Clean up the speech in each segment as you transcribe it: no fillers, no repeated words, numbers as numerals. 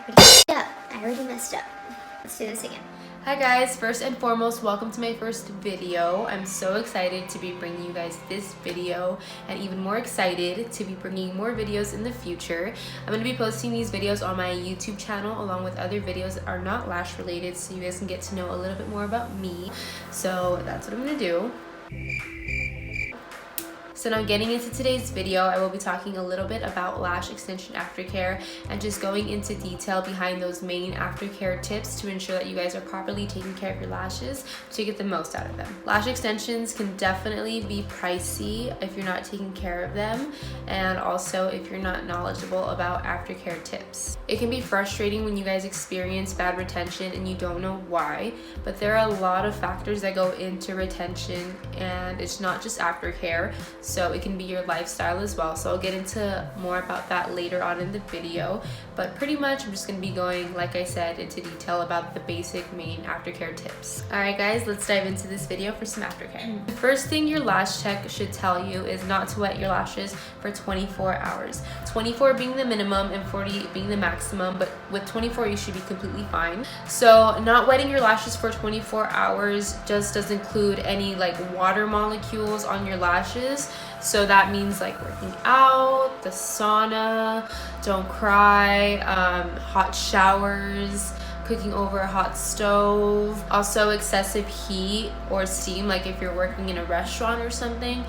Yeah, I already messed up. Let's do this again. Hi guys, first and foremost, welcome to my first video. I'm so excited to be bringing you guys this video and even more excited to be bringing more videos in the future. I'm going to be posting these videos on my YouTube channel along with other videos that are not lash related so you guys can get to know a little bit more about me. So that's what I'm going to do. So now getting into today's video, I will be talking a little bit about lash extension aftercare and just going into detail behind those main aftercare tips to ensure that you guys are properly taking care of your lashes to get the most out of them. Lash extensions can definitely be pricey if you're not taking care of them, and also if you're not knowledgeable about aftercare tips. It can be frustrating when you guys experience bad retention and you don't know why, but there are a lot of factors that go into retention, and it's not just aftercare. So it can be your lifestyle as well. So I'll get into more about that later on in the video. But pretty much I'm just going to be going, like I said, into detail about the basic main aftercare tips. Alright guys, let's dive into this video for some aftercare. The first thing your lash tech should tell you is not to wet your lashes for 24 hours. 24 being the minimum and 48 being the maximum, but with 24 you should be completely fine. So not wetting your lashes for 24 hours just does include any like water molecules on your lashes. So that means like working out, the sauna, don't cry, hot showers, cooking over a hot stove, also excessive heat or steam, like if you're working in a restaurant or something,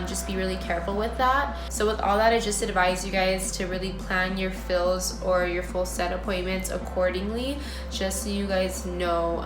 just be really careful with that. So with all that, I just advise you guys to really plan your fills or your full set appointments accordingly, just so you guys know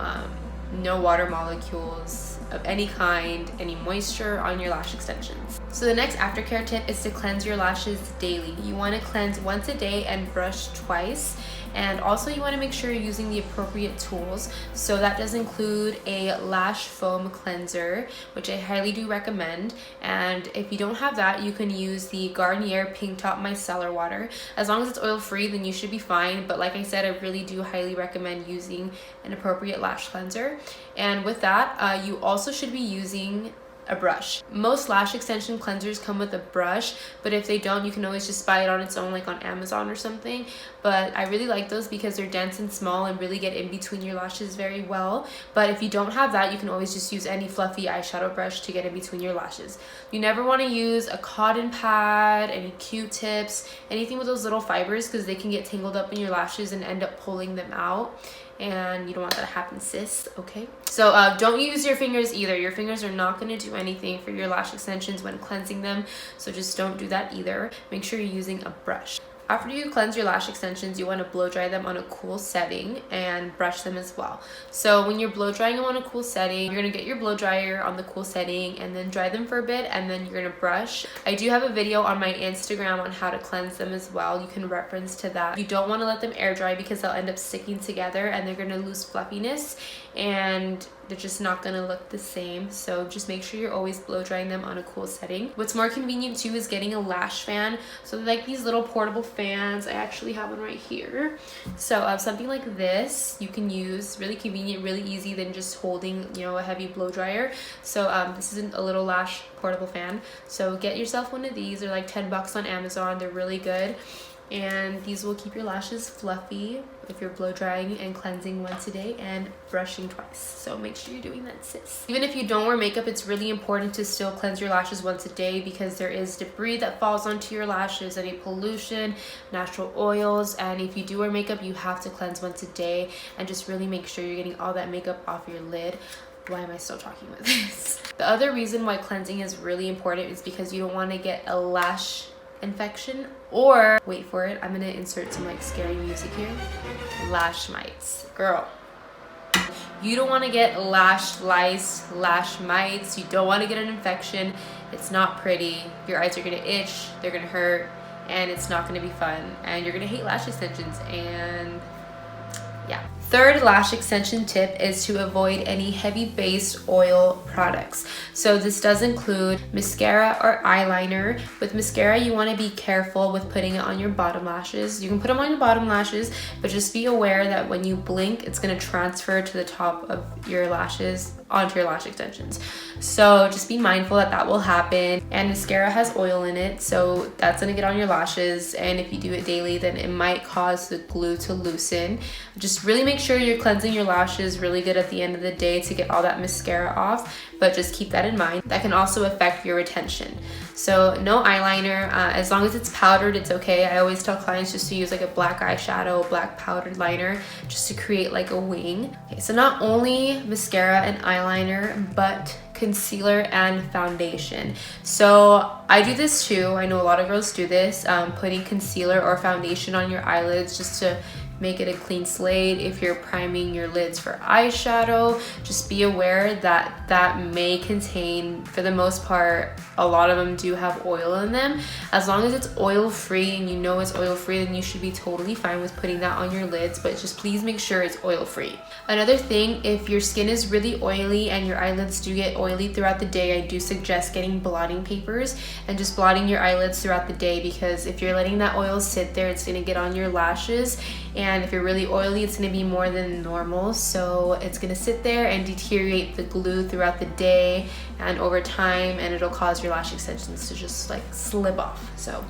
no water molecules of any kind, any moisture on your lash extensions. So the next aftercare tip is to cleanse your lashes daily. You want to cleanse once a day and brush twice. And also you want to make sure you're using the appropriate tools. So that does include a lash foam cleanser, which I highly do recommend. And if you don't have that, you can use the Garnier Pink Top Micellar Water. As long as it's oil free, then you should be fine. But like I said, I really do highly recommend using an appropriate lash cleanser. And with that, you also should be using a brush. Most lash extension cleansers come with a brush, but if they don't, you can always just buy it on its own, like on Amazon or something. But I really like those because they're dense and small and really get in between your lashes very well. But if you don't have that, you can always just use any fluffy eyeshadow brush to get in between your lashes. You never want to use a cotton pad, any Q-tips, anything with those little fibers, because they can get tangled up in your lashes and end up pulling them out. And you don't want that to happen, sis, okay? So don't use your fingers either. Your fingers are not going to do anything for your lash extensions when cleansing them, so just don't do that either. Make sure you're using a brush. After you cleanse your lash extensions, you want to blow dry them on a cool setting and brush them as well. So when you're blow drying them on a cool setting, you're going to get your blow dryer on the cool setting and then dry them for a bit, and then you're going to brush. I do have a video on my Instagram on how to cleanse them as well. You can reference to that. You don't want to let them air dry because they'll end up sticking together and they're going to lose fluffiness and they're just not going to look the same. So just make sure you're always blow drying them on a cool setting. What's more convenient too is getting a lash fan. So they're like these little portable fans. I actually have one right here. So something like this you can use, really convenient, really easy than just holding, you know, a heavy blow dryer. So this is a little lash portable fan. So get yourself one of these. They're like 10 bucks on Amazon. They're really good. And these will keep your lashes fluffy if you're blow drying and cleansing once a day and brushing twice. So make sure you're doing that, sis. Even if you don't wear makeup, it's really important to still cleanse your lashes once a day because there is debris that falls onto your lashes, any pollution, natural oils, and if you do wear makeup, you have to cleanse once a day and just really make sure you're getting all that makeup off your lid. Why am I still talking about this? The other reason why cleansing is really important is because you don't want to get a lash infection, or wait for it, I'm gonna insert some like scary music here, lash mites. Girl, you don't want to get lash lice, lash mites. You don't want to get an infection. It's not pretty. Your eyes are gonna itch, they're gonna hurt, and it's not gonna be fun, and you're gonna hate lash extensions. And yeah. Third lash extension tip is to avoid any heavy based oil products. So this does include mascara or eyeliner. With mascara, you want to be careful with putting it on your bottom lashes. You can put them on your bottom lashes, but just be aware that when you blink, it's going to transfer to the top of your lashes onto your lash extensions. So just be mindful that that will happen. And mascara has oil in it, so that's gonna get on your lashes, and if you do it daily, then it might cause the glue to loosen. Just really make sure you're cleansing your lashes really good at the end of the day to get all that mascara off, but just keep that in mind. That can also affect your retention. So no eyeliner, as long as it's powdered, it's okay. I always tell clients just to use like a black eyeshadow, black powdered liner, just to create like a wing. Okay, so not only mascara and eyeliner, but concealer and foundation. So I do this too. I know a lot of girls do this, putting concealer or foundation on your eyelids just to make it a clean slate. If you're priming your lids for eyeshadow, just be aware that that may contain, for the most part, a lot of them do have oil in them. As long as it's oil free and you know it's oil free, then you should be totally fine with putting that on your lids, but just please make sure it's oil free. Another thing, if your skin is really oily and your eyelids do get oily throughout the day, I do suggest getting blotting papers and just blotting your eyelids throughout the day, because if you're letting that oil sit there, it's gonna get on your lashes. And if you're really oily, it's gonna be more than normal. So it's gonna sit there and deteriorate the glue throughout the day and over time, and it'll cause your lash extensions to just like slip off. So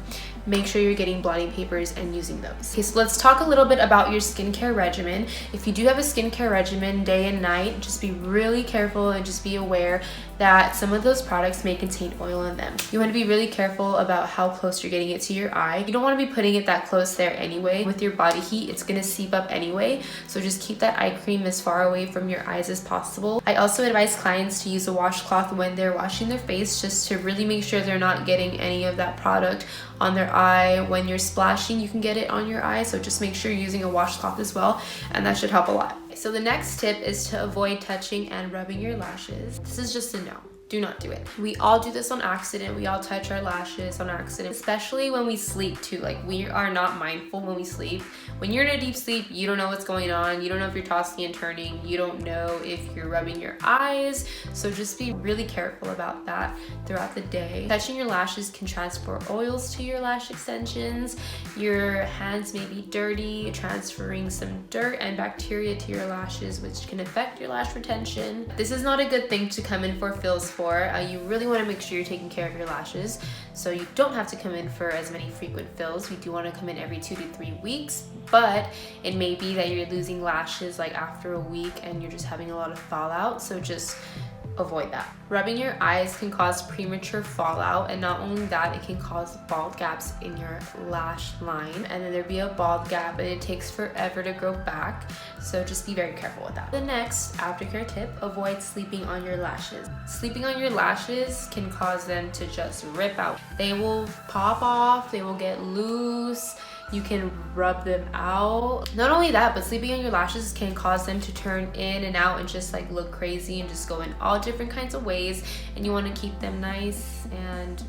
make sure you're getting blotting papers and using those. Okay, so let's talk a little bit about your skincare regimen. If you do have a skincare regimen day and night, just be really careful and just be aware that some of those products may contain oil in them. You want to be really careful about how close you're getting it to your eye. You don't want to be putting it that close there anyway. With your body heat, it's going to seep up anyway. So just keep that eye cream as far away from your eyes as possible. I also advise clients to use a washcloth when they're washing their face, just to really make sure they're not getting any of that product on their eye. When you're splashing, you can get it on your eye, so just make sure you're using a washcloth as well, and that should help a lot. So the next tip is to avoid touching and rubbing your lashes. This is just a no. Do not do it. We all do this on accident. We all touch our lashes on accident, especially when we sleep too. Like, we are not mindful when we sleep. When you're in a deep sleep, you don't know what's going on. You don't know if you're tossing and turning. You don't know if you're rubbing your eyes. So just be really careful about that throughout the day. Touching your lashes can transfer oils to your lash extensions. Your hands may be dirty, transferring some dirt and bacteria to your lashes, which can affect your lash retention. This is not a good thing to come in for fills for. You really want to make sure you're taking care of your lashes, so you don't have to come in for as many frequent fills. We do want to come in every 2 to 3 weeks, but it may be that you're losing lashes like after a week and you're just having a lot of fallout, so just avoid that. Rubbing your eyes can cause premature fallout, and not only that, it can cause bald gaps in your lash line, and then there'll be a bald gap and it takes forever to grow back, so just be very careful with that. The next aftercare tip, avoid sleeping on your lashes. Sleeping on your lashes can cause them to just rip out. They will pop off, they will get loose, you can rub them out. Not only that, but sleeping on your lashes can cause them to turn in and out and just like look crazy and just go in all different kinds of ways, and you want to keep them nice and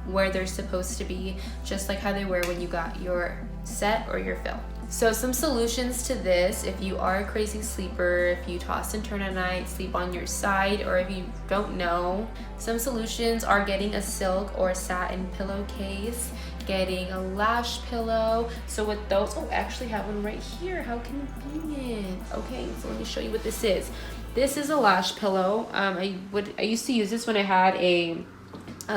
where they're supposed to be, just like how they were when you got your set or your fill. So some solutions to this, if you are a crazy sleeper, if you toss and turn at night, sleep on your side, or if you don't know, some solutions are getting a silk or satin pillowcase, getting a lash pillow. So with those, oh, I actually have one right here, how convenient. Okay, so let me show you what this is. This is a lash pillow. I used to use this when I had a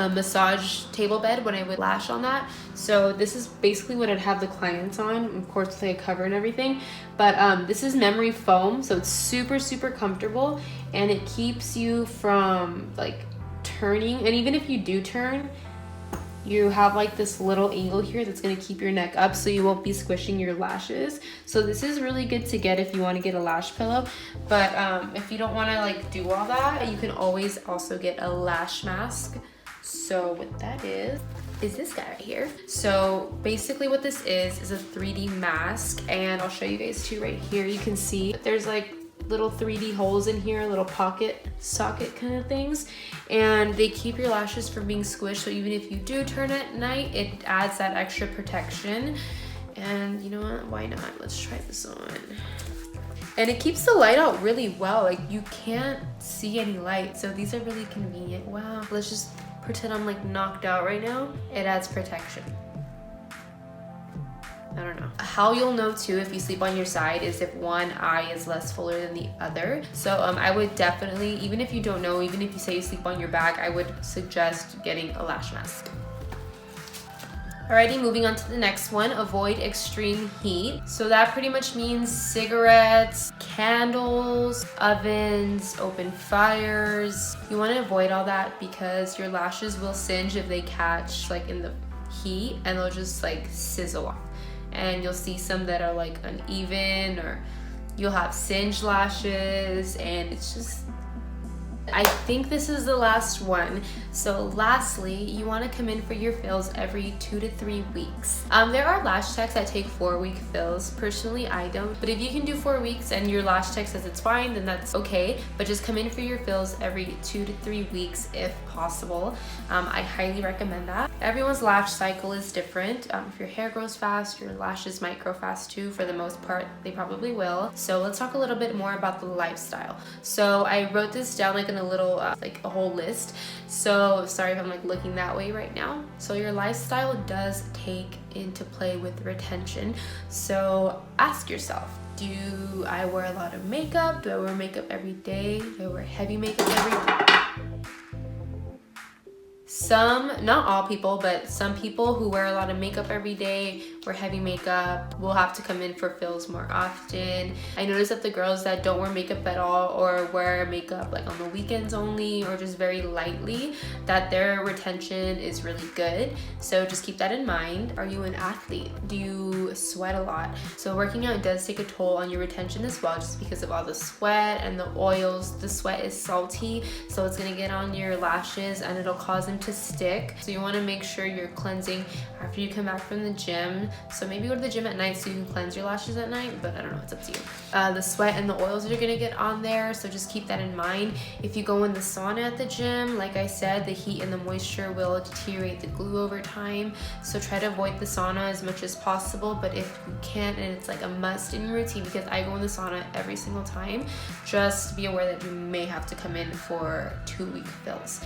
massage table bed, when I would lash on that. So this is basically what I'd have the clients on, of course with like a cover and everything, but this is memory foam, so it's super comfortable, and it keeps you from like turning, and even if you do turn, you have like this little angle here that's going to keep your neck up, so you won't be squishing your lashes. So this is really good to get if you want to get a lash pillow, but if you don't want to like do all that, you can always also get a lash mask. So what that is this guy right here. So basically what this is a 3D mask, and I'll show you guys too right here. You can see there's like little 3D holes in here, little pocket socket kind of things, and they keep your lashes from being squished. So even if you do turn at night, it adds that extra protection. And you know what, why not? Let's try this on. And it keeps the light out really well. Like, you can't see any light, so these are really convenient. Wow. Let's just pretend I'm like knocked out right now. It adds protection. I don't know. How you'll know too if you sleep on your side is if one eye is less fuller than the other. So I would definitely, even if you don't know, even if you say you sleep on your back, I would suggest getting a lash mask. Alrighty, moving on to the next one, avoid extreme heat. So that pretty much means cigarettes, candles, ovens, open fires. You want to avoid all that because your lashes will singe if they catch like in the heat, and they'll just like sizzle off. And you'll see some that are like uneven, or you'll have singed lashes, and it's just, I think this is the last one. So lastly, you want to come in for your fills every 2 to 3 weeks. There are lash techs that take 4-week fills. Personally, I don't. But if you can do 4 weeks and your lash tech says it's fine, then that's okay. But just come in for your fills every 2 to 3 weeks if possible. I highly recommend that. Everyone's lash cycle is different. If your hair grows fast, your lashes might grow fast too. For the most part, they probably will. So let's talk a little bit more about the lifestyle. So I wrote this down like in a little like a whole list. So sorry if I'm like looking that way right now. So your lifestyle does take into play with retention. So ask yourself, do I wear a lot of makeup? Do I wear makeup every day? Do I wear heavy makeup every day? Some, not all people, but some people who wear a lot of makeup every day, wear heavy makeup, will have to come in for fills more often. I noticed that the girls that don't wear makeup at all, or wear makeup like on the weekends only, or just very lightly, that their retention is really good. So just keep that in mind. Are you an athlete? Do you sweat a lot? So working out does take a toll on your retention as well, just because of all the sweat and the oils. The sweat is salty, so it's gonna get on your lashes and it'll cause them to stick. So you want to make sure you're cleansing after you come back from the gym. So maybe go to the gym at night so you can cleanse your lashes at night, but I don't know, it's up to you. The sweat and the oils that you're gonna get on there, so just keep that in mind. If you go in the sauna at the gym, like I said, the heat and the moisture will deteriorate the glue over time. So try to avoid the sauna as much as possible, but if you can't and it's like a must in your routine, because I go in the sauna every single time, just be aware that you may have to come in for 2-week fills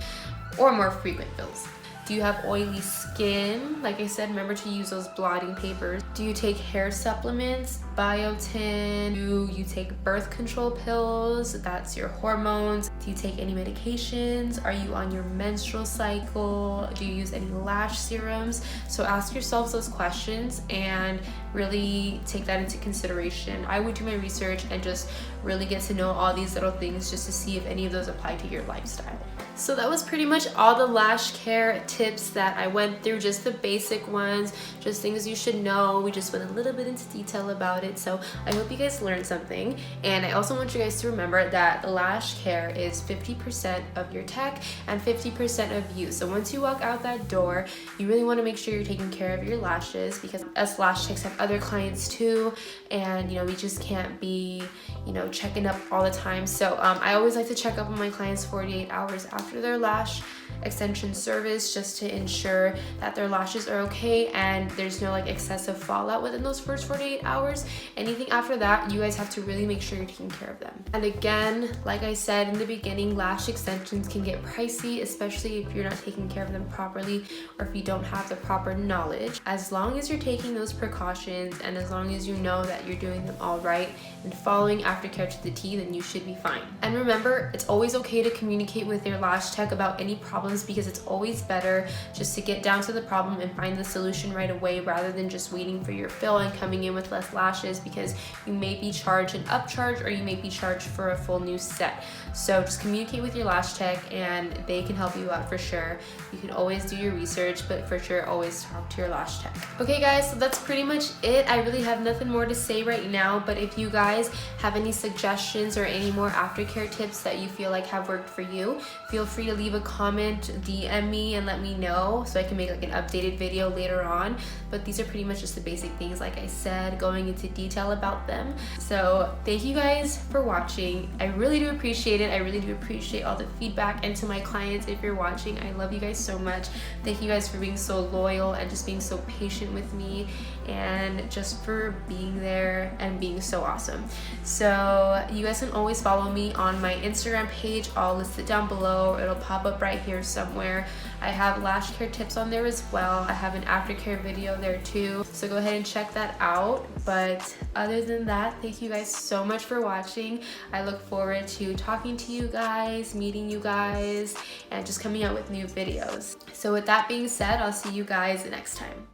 or more frequent fills. Do you have oily skin? Like I said, remember to use those blotting papers. Do you take hair supplements, biotin? Do you take birth control pills? That's your hormones. Do you take any medications? Are you on your menstrual cycle? Do you use any lash serums? So ask yourselves those questions and really take that into consideration. I would do my research and just really get to know all these little things just to see if any of those apply to your lifestyle. So that was pretty much all the lash care tips that I went through, just the basic ones, just things you should know. We just went a little bit into detail about it. So I hope you guys learned something. And I also want you guys to remember that lash care is 50% of your tech and 50% of you. So once you walk out that door, you really want to make sure you're taking care of your lashes, because us lash techs have other clients too. And you know, we just can't be, you know, checking up all the time. So I always like to check up on my clients 48 hours after their lash extension service, just to ensure that their lashes are okay and there's no like excessive fallout within those first 48 hours. Anything after that, you guys have to really make sure you're taking care of them. And again, like I said in the beginning, lash extensions can get pricey, especially if you're not taking care of them properly or if you don't have the proper knowledge. As long as you're taking those precautions and as long as you know that you're doing them all right and following Aftercare to the T, then you should be fine. And remember, it's always okay to communicate with your lash tech about any problems, because it's always better just to get down to the problem and find the solution right away, rather than just waiting for your fill and coming in with less lashes, because you may be charged an upcharge or you may be charged for a full new set. So just communicate with your lash tech and they can help you out for sure. You can always do your research, but for sure always talk to your lash tech. Okay guys, so that's pretty much it. I really have nothing more to say right now, but if you guys have any suggestions or any more Aftercare tips that you feel like have worked for you, feel free to leave a comment, DM me and let me know so I can make like an updated video later on. But these are pretty much just the basic things, like I said, going into detail about them. So thank you guys for watching. I really do appreciate it. I really do appreciate all the feedback, and to my clients, if you're watching, I love you guys so much. Thank you guys for being so loyal and just being so patient with me. and just for being there and being so awesome. So you guys can always follow me on my Instagram page. I'll list it down below. It'll pop up right here somewhere. I have lash care tips on there as well. I have an aftercare video there too, so go ahead and check that out. But other than that, thank you guys so much for watching. I look forward to talking to you guys, meeting you guys, and just coming out with new videos. So with that being said, I'll see you guys next time.